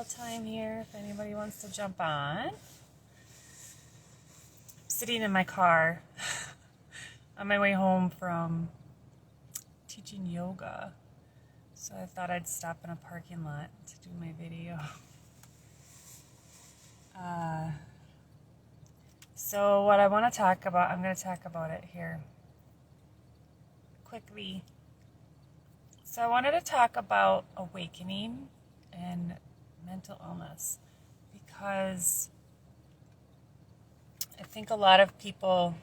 time here if anybody wants to jump on. I'm sitting in my car on my way home from teaching yoga. So I thought I'd stop in a parking lot to do my video. So what I want to talk about, I'm going to talk about it here quickly. So I wanted to talk about awakening and mental illness because I think a lot of people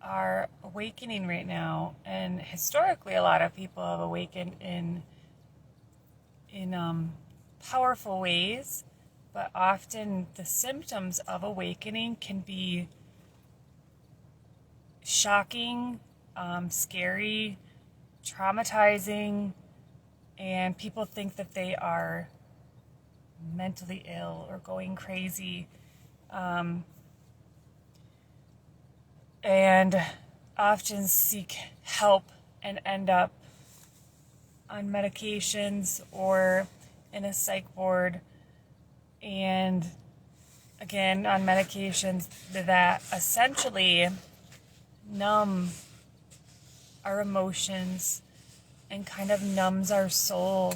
are awakening right now, and historically a lot of people have awakened in powerful ways, but often the symptoms of awakening can be shocking, scary, traumatizing, and people think that they are mentally ill or going crazy, and often seek help and end up on medications or in a psych ward, and again on medications that essentially numb our emotions and kind of numbs our soul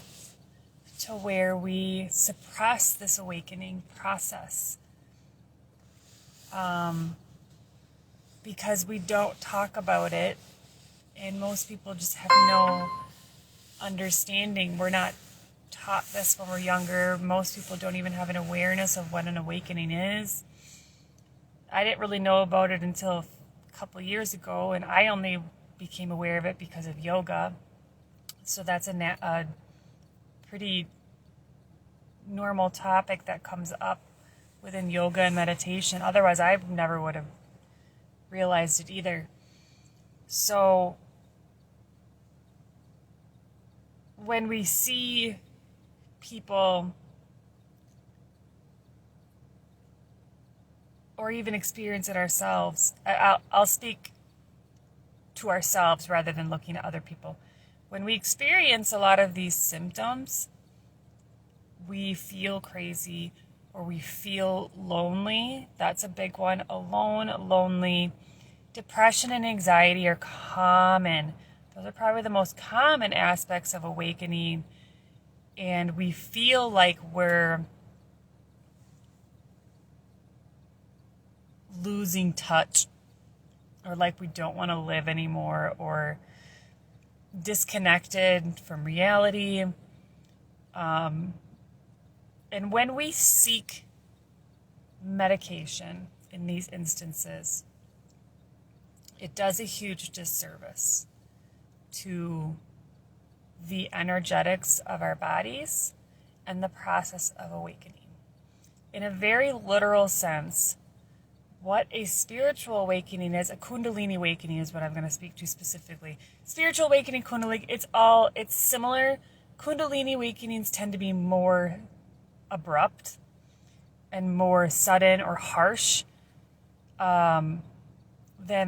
to where we suppress this awakening process. Because we don't talk about it, and most people just have no understanding. We're not taught this when we're younger. Most people don't even have an awareness of what an awakening is. I didn't really know about it until a couple of years ago, and I only became aware of it because of yoga. So that's a pretty normal topic that comes up within yoga and meditation. Otherwise, I never would have realized it either. So when we see people or even experience it ourselves, I'll speak to ourselves rather than looking at other people. When we experience a lot of these symptoms, we feel crazy or we feel lonely. That's a big one. Alone, lonely. Depression and anxiety are common. Those are probably the most common aspects of awakening. And we feel like we're losing touch, or like we don't want to live anymore, or disconnected from reality. And when we seek medication in these instances, it does a huge disservice to the energetics of our bodies and the process of awakening. In a very literal sense, what a spiritual awakening is, a Kundalini awakening is what I'm going to speak to specifically. Spiritual awakening, Kundalini, it's similar. Kundalini awakenings tend to be more abrupt and more sudden or harsh than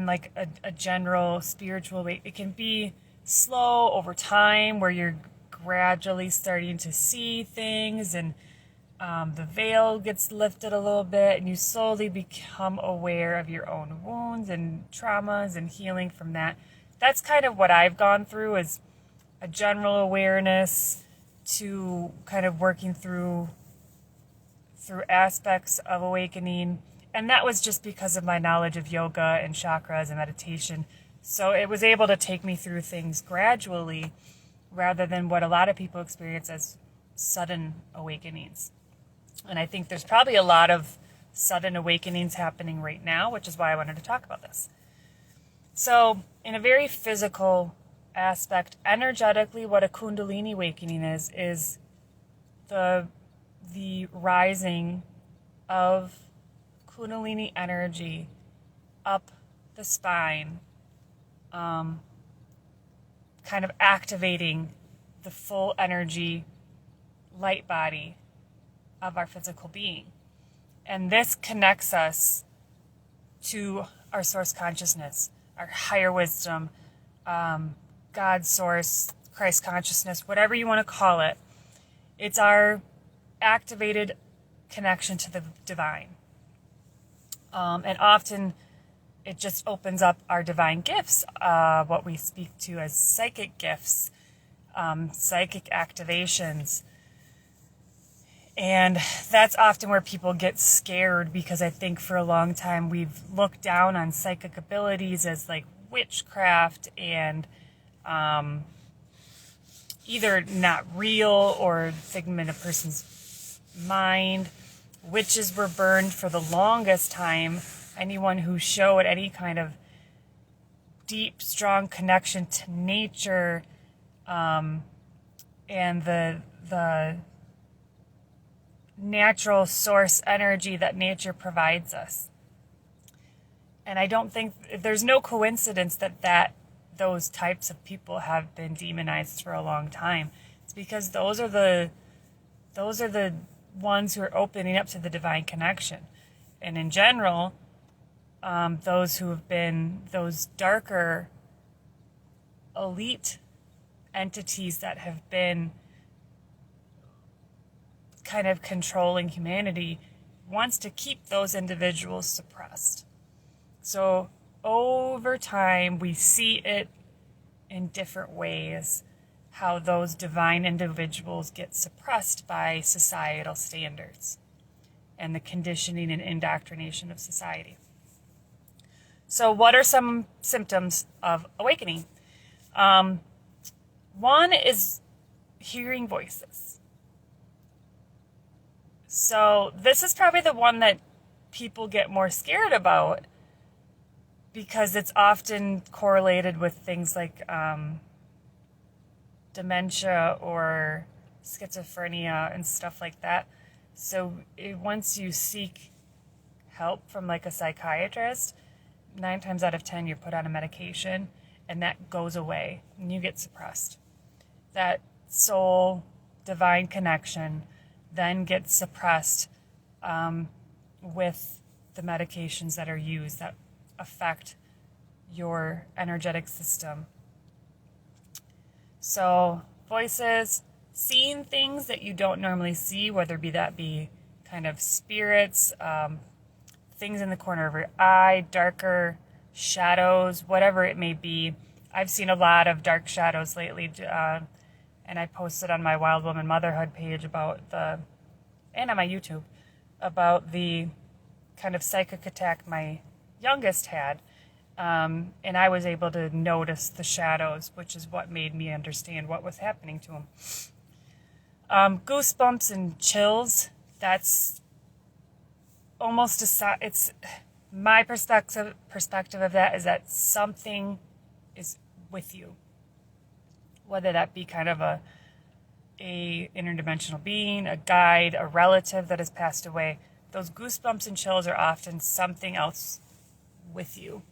like a general spiritual awakening. It can be slow over time where you're gradually starting to see things, and the veil gets lifted a little bit, and you slowly become aware of your own wounds and traumas and healing from that. That's kind of what I've gone through, is a general awareness to kind of working through aspects of awakening. And that was just because of my knowledge of yoga and chakras and meditation. So it was able to take me through things gradually rather than what a lot of people experience as sudden awakenings. And I think there's probably a lot of sudden awakenings happening right now, which is why I wanted to talk about this. So in a very physical aspect, energetically, what a Kundalini awakening is the rising of Kundalini energy up the spine, kind of activating the full energy light body of our physical being. And this connects us to our source consciousness, our higher wisdom, God source, Christ consciousness, whatever you want to call it. It's our activated connection to the divine. And often it just opens up our divine gifts, what we speak to as psychic gifts, psychic activations. And that's often where people get scared, because I think for a long time we've looked down on psychic abilities as like witchcraft and either not real or figment of a person's mind. Witches were burned for the longest time. Anyone who showed any kind of deep, strong connection to nature and the natural source energy that nature provides us. And I don't think there's no coincidence that those types of people have been demonized for a long time. It's because those are the ones who are opening up to the divine connection. And in general, those who have been those darker elite entities that have been kind of controlling humanity wants to keep those individuals suppressed. So over time, we see it in different ways, how those divine individuals get suppressed by societal standards and the conditioning and indoctrination of society. So what are some symptoms of awakening? One is hearing voices. So this is probably the one that people get more scared about, because it's often correlated with things like dementia or schizophrenia and stuff like that. So once you seek help from like a psychiatrist, 9 times out of 10 you're put on a medication and that goes away and you get suppressed. That soul divine connection then gets suppressed with the medications that are used that affect your energetic system. So voices, seeing things that you don't normally see, whether that be kind of spirits, things in the corner of your eye, darker shadows, whatever it may be. I've seen a lot of dark shadows lately, and I posted on my Wild Woman Motherhood page and on my YouTube, about the kind of psychic attack my youngest had. And I was able to notice the shadows, which is what made me understand what was happening to him. Goosebumps and chills, that's almost it's my perspective of that is that something is with you, whether that be kind of a interdimensional being, a guide, a relative that has passed away. Those goosebumps and chills are often something else with you.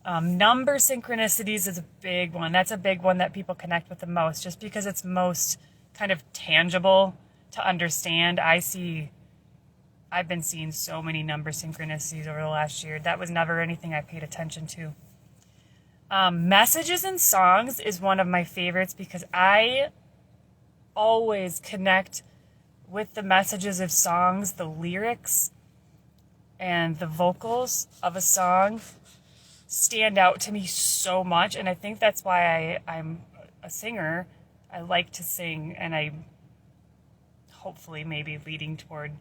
Number synchronicities is a big one. That's a big one that people connect with the most, just because it's most kind of tangible to understand. I've been seeing so many number synchronicities over the last year. That was never anything I paid attention to. Messages and songs is one of my favorites, because I always connect with the messages of songs, the lyrics and the vocals of a song stand out to me so much. And I think that's why I'm a singer. I like to sing, and I hopefully maybe leading toward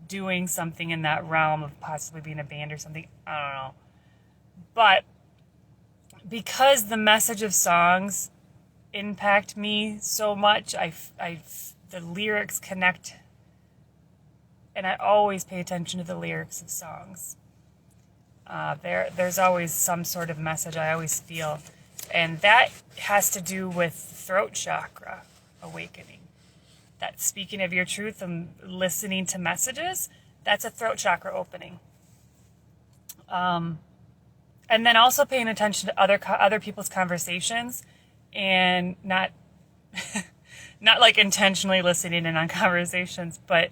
doing something in that realm of possibly being a band or something. I don't know. But because the message of songs impact me so much, the lyrics connect, and I always pay attention to the lyrics of songs. There's always some sort of message I always feel, and that has to do with throat chakra awakening. That speaking of your truth and listening to messages, that's a throat chakra opening. And then also paying attention to other people's conversations, and not like intentionally listening in on conversations, but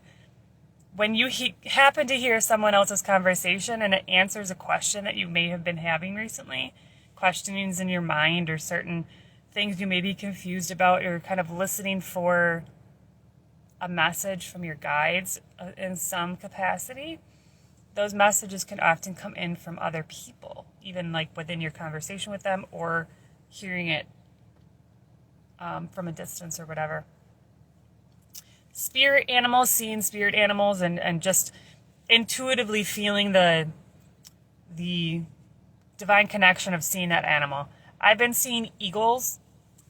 when you happen to hear someone else's conversation and it answers a question that you may have been having recently, questionings in your mind or certain things you may be confused about, or kind of listening for a message from your guides in some capacity, those messages can often come in from other people, even like within your conversation with them or hearing it from a distance or whatever. Spirit animals, seeing spirit animals and just intuitively feeling the divine connection of seeing that animal. I've been seeing eagles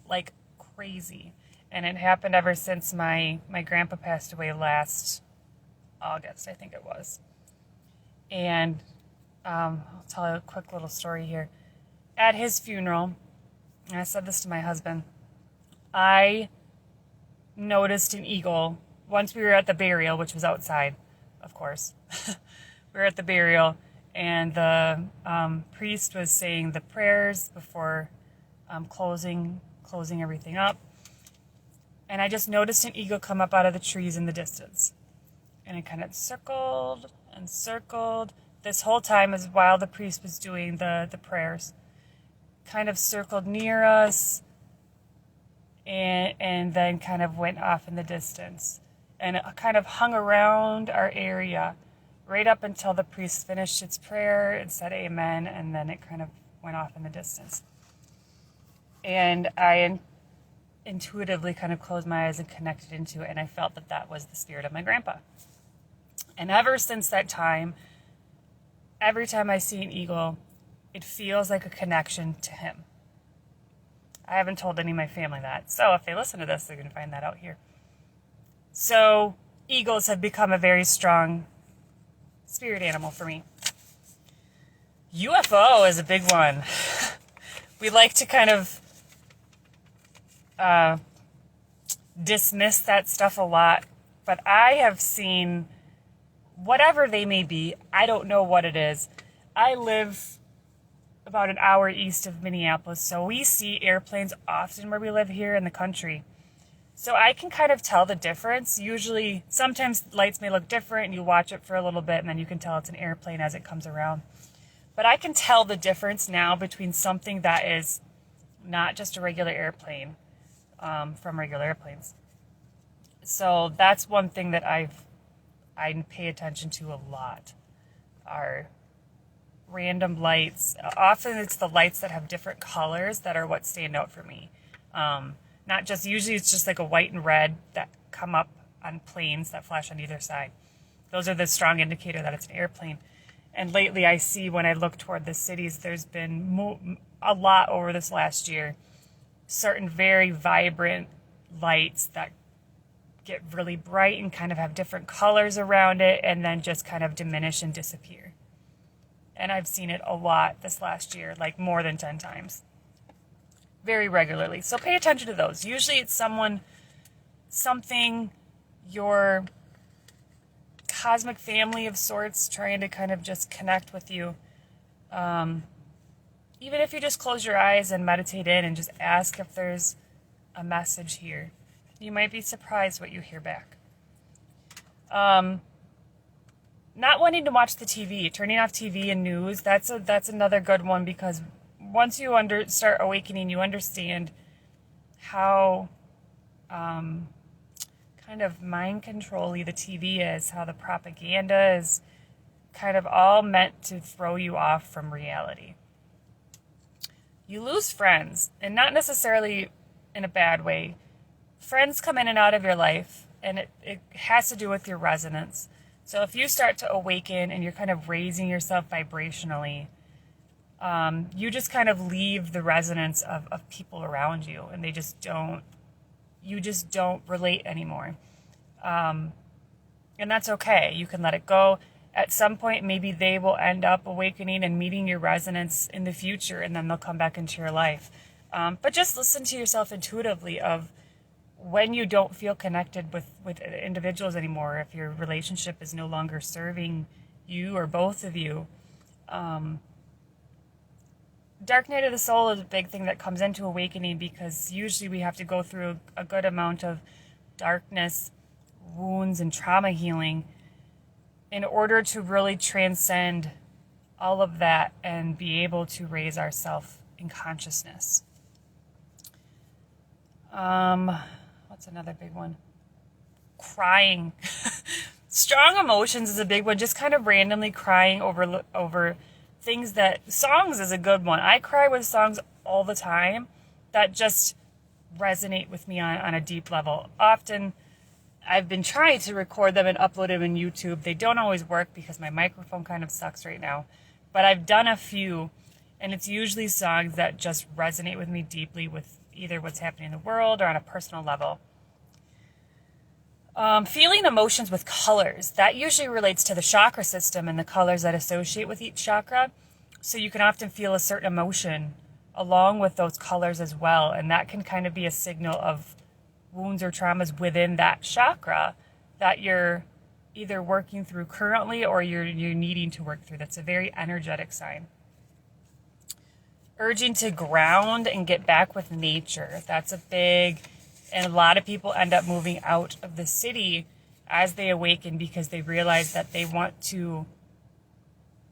like crazy, and it happened ever since my grandpa passed away last August, I think it was. And I'll tell you a quick little story here. At his funeral, and I said this to my husband, I noticed an eagle once we were at the burial, which was outside, of course. We were at the burial, and the priest was saying the prayers before closing everything up. And I just noticed an eagle come up out of the trees in the distance. And it kind of circled and circled this whole time as while the priest was doing the prayers. Kind of circled near us and then kind of went off in the distance. And it kind of hung around our area right up until the priest finished its prayer and said amen, and then it kind of went off in the distance. And I intuitively kind of closed my eyes and connected into it, and I felt that that was the spirit of my grandpa. And ever since that time, every time I see an eagle, it feels like a connection to him. I haven't told any of my family that, so if they listen to this, they're going to find that out here. So eagles have become a very strong spirit animal for me. UFO is a big one. We like to kind of dismiss that stuff a lot, but I have seen whatever they may be. I don't know what it is. I live about an hour east of Minneapolis, so we see airplanes often where we live here in the country. So I can kind of tell the difference. Usually, sometimes lights may look different and you watch it for a little bit and then you can tell it's an airplane as it comes around. But I can tell the difference now between something that is not just a regular airplane from regular airplanes. So that's one thing that I pay attention to a lot, are random lights. Often it's the lights that have different colors that are what stand out for me. Not just, usually it's just like a white and red that come up on planes that flash on either side. Those are the strong indicator that it's an airplane. And lately I see when I look toward the cities, there's been a lot over this last year, certain very vibrant lights that get really bright and kind of have different colors around it and then just kind of diminish and disappear. And I've seen it a lot this last year, like more than 10 times. Very regularly. So pay attention to those. Usually it's something, your cosmic family of sorts trying to kind of just connect with you. Even if you just close your eyes and meditate in and just ask if there's a message here, you might be surprised what you hear back. Not wanting to watch the TV, turning off TV and news, that's another good one, because once you start awakening, you understand how kind of mind control-y the TV is, how the propaganda is kind of all meant to throw you off from reality. You lose friends, and not necessarily in a bad way. Friends come in and out of your life, and it has to do with your resonance. So if you start to awaken and you're kind of raising yourself vibrationally, you just kind of leave the resonance of people around you, and you just don't relate anymore. And that's okay. You can let it go. At some point, maybe they will end up awakening and meeting your resonance in the future, and then they'll come back into your life. But just listen to yourself intuitively of when you don't feel connected with individuals anymore, if your relationship is no longer serving you or both of you. Dark night of the soul is a big thing that comes into awakening, because usually we have to go through a good amount of darkness, wounds, and trauma healing in order to really transcend all of that and be able to raise ourselves in consciousness. What's another big one? crying. Strong emotions is a big one, just kind of randomly crying over things. That songs is a good one. I cry with songs all the time that just resonate with me on a deep level. Often I've been trying to record them and upload them on YouTube. They don't always work because my microphone kind of sucks right now, but I've done a few, and it's usually songs that just resonate with me deeply with either what's happening in the world or on a personal level. Feeling emotions with colors. That usually relates to the chakra system and the colors that associate with each chakra. So you can often feel a certain emotion along with those colors as well. And that can kind of be a signal of wounds or traumas within that chakra that you're either working through currently or you're needing to work through. That's a very energetic sign. Urging to ground and get back with nature. That's a big... And a lot of people end up moving out of the city as they awaken because they realize that they want to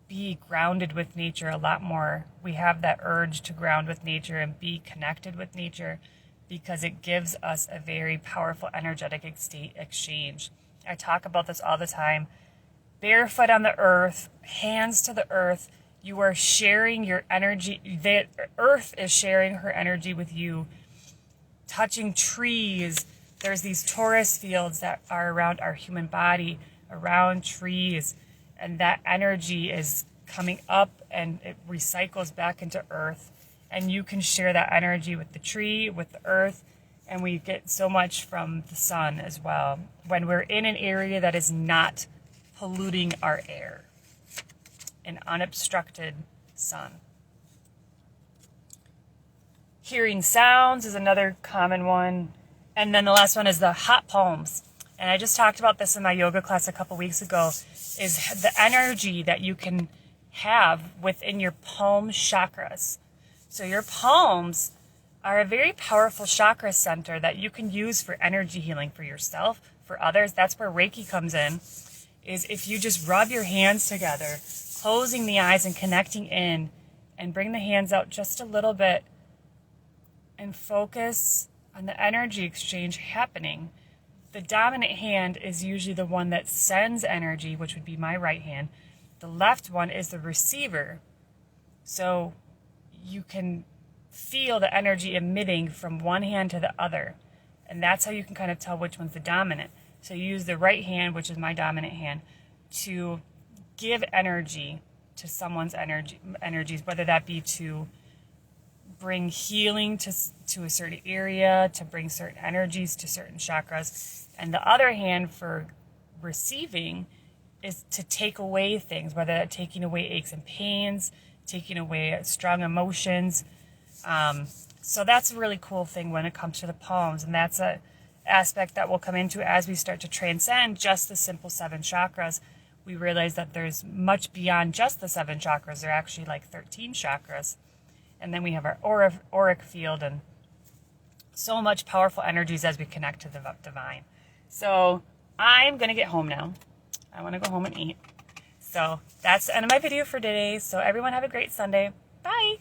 be grounded with nature a lot more. We have that urge to ground with nature and be connected with nature because it gives us a very powerful energetic exchange. I talk about this all the time. Barefoot on the earth, hands to the earth. You are sharing your energy. The earth is sharing her energy with you. Touching trees, there's these torus fields that are around our human body, around trees, and that energy is coming up and it recycles back into earth. And you can share that energy with the tree, with the earth, and we get so much from the sun as well when we're in an area that is not polluting our air. An unobstructed sun. Hearing sounds is another common one. And then the last one is the hot palms. And I just talked about this in my yoga class a couple weeks ago, is the energy that you can have within your palm chakras. So your palms are a very powerful chakra center that you can use for energy healing for yourself, for others. That's where Reiki comes in, is if you just rub your hands together, closing the eyes and connecting in, and bring the hands out just a little bit, and focus on the energy exchange happening. The dominant hand is usually the one that sends energy, which would be my right hand. The left one is the receiver. So you can feel the energy emitting from one hand to the other. And that's how you can kind of tell which one's the dominant. So you use the right hand, which is my dominant hand, to give energy to someone's energies, whether that be to bring healing to a certain area, to bring certain energies to certain chakras. And the other hand for receiving is to take away things, whether that's taking away aches and pains, taking away strong emotions. So that's a really cool thing when it comes to the palms. And that's an aspect that we'll come into as we start to transcend just the simple 7 chakras. We realize that there's much beyond just the 7 chakras. There are actually like 13 chakras. And then we have our auric field and so much powerful energies as we connect to the divine. So I'm going to get home now. I want to go home and eat. So that's the end of my video for today. So everyone have a great Sunday. Bye.